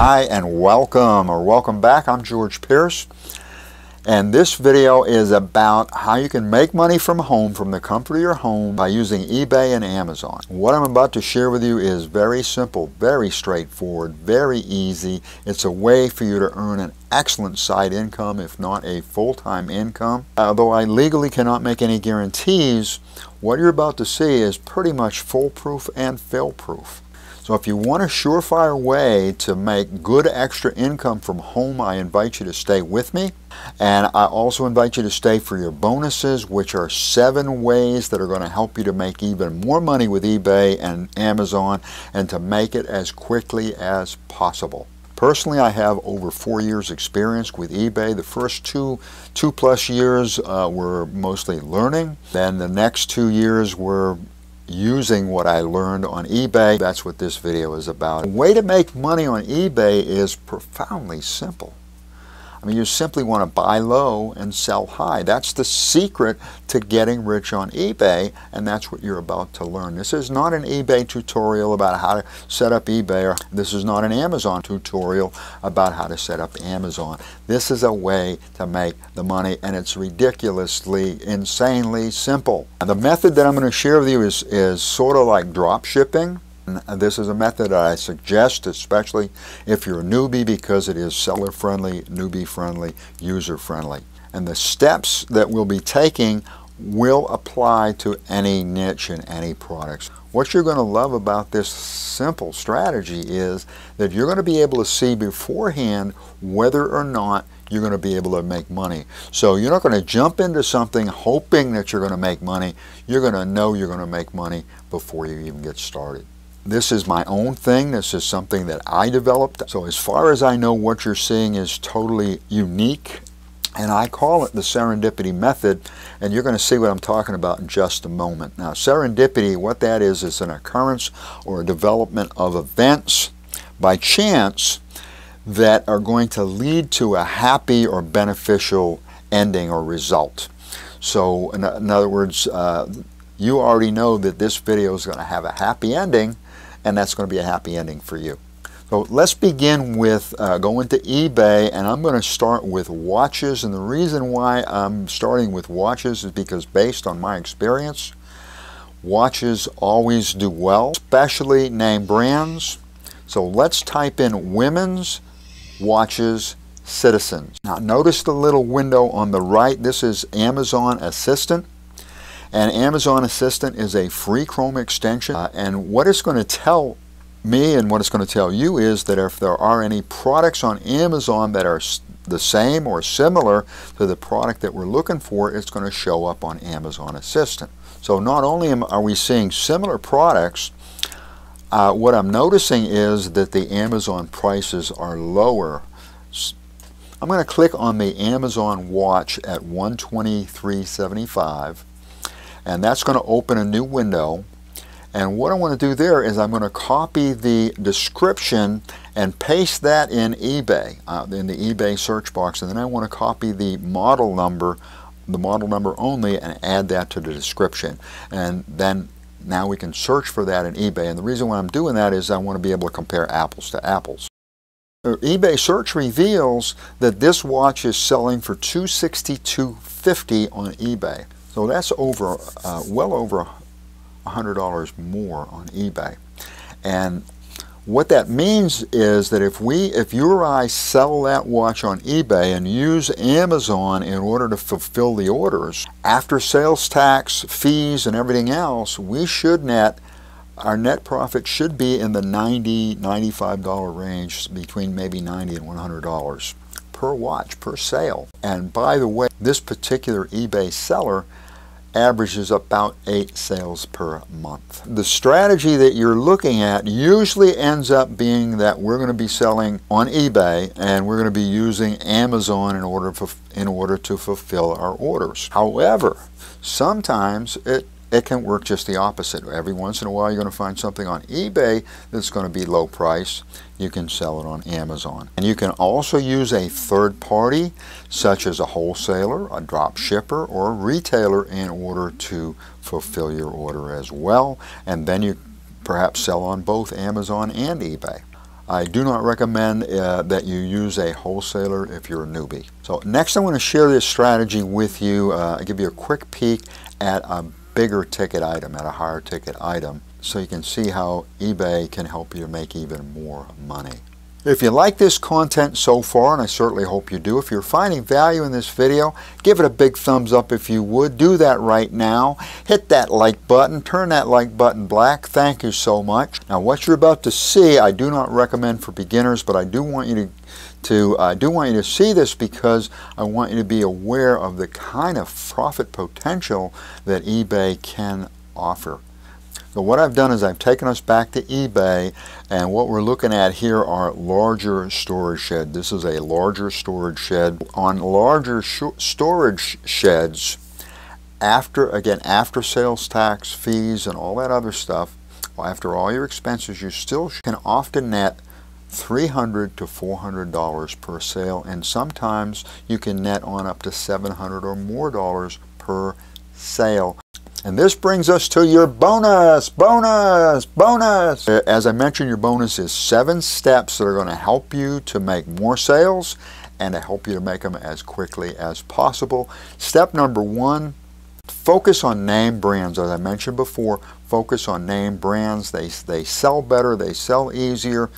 Hi and welcome back. I'm George Pierce, and this video is about how you can make money from home, from the comfort of your home, by using eBay and Amazon. What I'm about to share with you is very simple, very straightforward, very easy. It's a way for you to earn an excellent side income, if not a full-time income. Although I legally cannot make any guarantees, what you're about to see is pretty much foolproof and fail-proof. So if you want a surefire way to make good extra income from home, I invite you to stay with me. And I also invite you to stay for your bonuses, which are 7 ways that are going to help you to make even more money with eBay and Amazon, and to make it as quickly as possible. Personally, I have over 4 years experience with eBay. The first two plus years were mostly learning. Then the next 2 years were using what I learned on eBay. That's what this video is about. The way to make money on eBay is profoundly simple. I mean, you simply want to buy low and sell high. That's the secret to getting rich on eBay, and that's what you're about to learn. This is not an eBay tutorial about how to set up eBay, or this is not an Amazon tutorial about how to set up Amazon. This is a way to make the money, and it's ridiculously, insanely simple. And the method that I'm going to share with you is sort of like drop shipping. This is a method that I suggest, especially if you're a newbie, because it is seller-friendly, newbie-friendly, user-friendly. And the steps that we'll be taking will apply to any niche and any products. What you're going to love about this simple strategy is that you're going to be able to see beforehand whether or not you're going to be able to make money. So you're not going to jump into something hoping that you're going to make money. You're going to know you're going to make money before you even get started. This is my own thing. This is something that I developed. So as far as I know, what you're seeing is totally unique, and I call it the serendipity method, and you're going to see what I'm talking about in just a moment. Now, serendipity, what that is an occurrence or a development of events by chance that are going to lead to a happy or beneficial ending or result. So in other words, you already know that this video is going to have a happy ending, and that's going to be a happy ending for you. So let's begin with going to eBay, and I'm going to start with watches. And the reason why I'm starting with watches is because, based on my experience, watches always do well, especially name brands. So let's type in women's watches Citizens. Now notice the little window on the right. This is Amazon Assistant. And Amazon Assistant is a free Chrome extension, and what it's going to tell me and what it's going to tell you is that if there are any products on Amazon that are the same or similar to the product that we're looking for, it's going to show up on Amazon Assistant. So not only are we seeing similar products, what I'm noticing is that the Amazon prices are lower. I'm going to click on the Amazon watch at $123.75. and that's going to open a new window. And what I want to do there is I'm going to copy the description and paste that in eBay, in the eBay search box, and then I want to copy the model number only, and add that to the description. And then now we can search for that in eBay. And the reason why I'm doing that is I want to be able to compare apples to apples. eBay search reveals that this watch is selling for $262.50 on eBay. So that's over, well over $100 more on eBay. And what that means is that if you or I sell that watch on eBay and use Amazon in order to fulfill the orders, after sales tax, fees, and everything else, we should our net profit should be in the $90, $95 range, between maybe $90 and $100 per watch, per sale. And by the way, this particular eBay seller averages about 8 sales per month. The strategy that you're looking at usually ends up being that we're going to be selling on eBay, and we're going to be using Amazon in order to fulfill our orders. However, sometimes it can work just the opposite. Every once in a while you're going to find something on eBay that's going to be low price. You can sell it on Amazon. And you can also use a third party, such as a wholesaler, a drop shipper, or a retailer, in order to fulfill your order as well. And then you perhaps sell on both Amazon and eBay. I do not recommend that you use a wholesaler if you're a newbie. So next I'm going to share this strategy with you. I'll give you a quick peek at a bigger ticket item, at a higher ticket item, so you can see how eBay can help you make even more money. If you like this content so far, and I certainly hope you do, if you're finding value in this video, give it a big thumbs up if you would. Do that right now. Hit that like button. Turn that like button black. Thank you so much. Now what you're about to see, I do not recommend for beginners, but I do want you to see this because I want you to be aware of the kind of profit potential that eBay can offer. So what I've done is I've taken us back to eBay, and what we're looking at here are larger storage shed. This is a larger storage shed. On larger storage sheds, after sales tax, fees, and all that other stuff, after all your expenses, you still can often net $300 to $400 per sale, and sometimes you can net on up to $700 or more per sale. And this brings us to your bonus. As I mentioned, your bonus is 7 steps that are going to help you to make more sales and to help you to make them as quickly as possible. Step number 1, focus on name brands. As I mentioned before, focus on name brands. They sell better, they sell easier.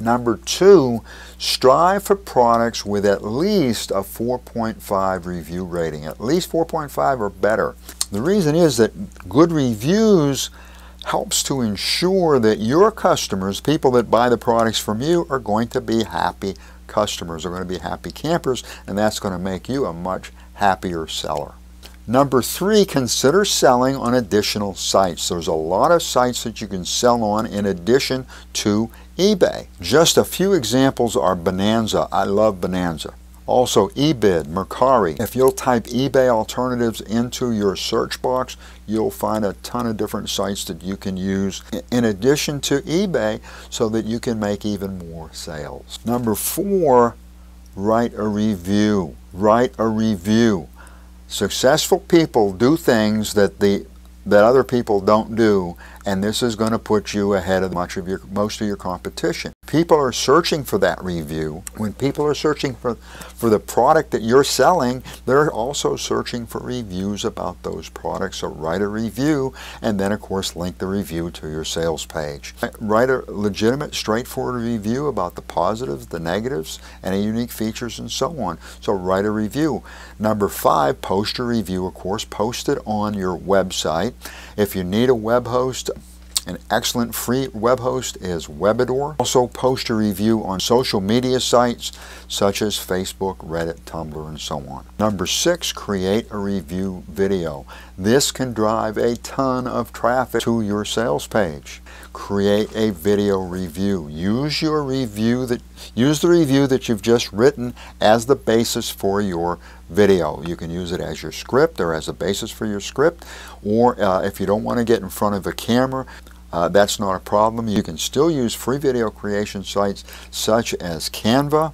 Number 2, strive for products with at least a 4.5 review rating, at least 4.5 or better. The reason is that good reviews helps to ensure that your customers, people that buy the products from you, are going to be happy customers, are going to be happy campers, and that's going to make you a much happier seller. Number 3, consider selling on additional sites. There's a lot of sites that you can sell on in addition to eBay. Just a few examples are Bonanza. I love Bonanza. Also eBid, Mercari. If you'll type eBay alternatives into your search box, you'll find a ton of different sites that you can use in addition to eBay so that you can make even more sales. Number 4, write a review. Write a review. Successful people do things that other people don't do, and this is going to put you ahead of most of your competition. People are searching for that review. When people are searching for the product that you're selling, they're also searching for reviews about those products. So write a review, and then of course link the review to your sales page. Write a legitimate, straightforward review about the positives, the negatives, any unique features, and so on. So write a review. Number 5, post a review. Of course, post it on your website. If you need a web host, an excellent free web host is Webador. Also post a review on social media sites such as Facebook, Reddit, Tumblr, and so on. Number 6, create a review video. This can drive a ton of traffic to your sales page. Create a video review. Use the review that you've just written as the basis for your video. You can use it as your script or as a basis for your script, or if you don't want to get in front of a camera, that's not a problem. You can still use free video creation sites such as Canva,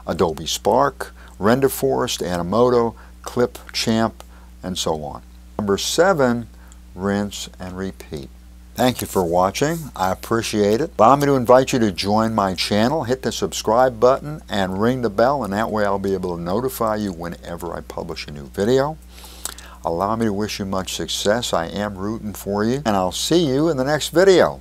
Adobe Spark, RenderForest, Animoto, Clipchamp, and so on. Number 7, rinse and repeat. Thank you for watching. I appreciate it. Allow me to invite you to join my channel. Hit the subscribe button and ring the bell, and that way I'll be able to notify you whenever I publish a new video. Allow me to wish you much success. I am rooting for you, and I'll see you in the next video.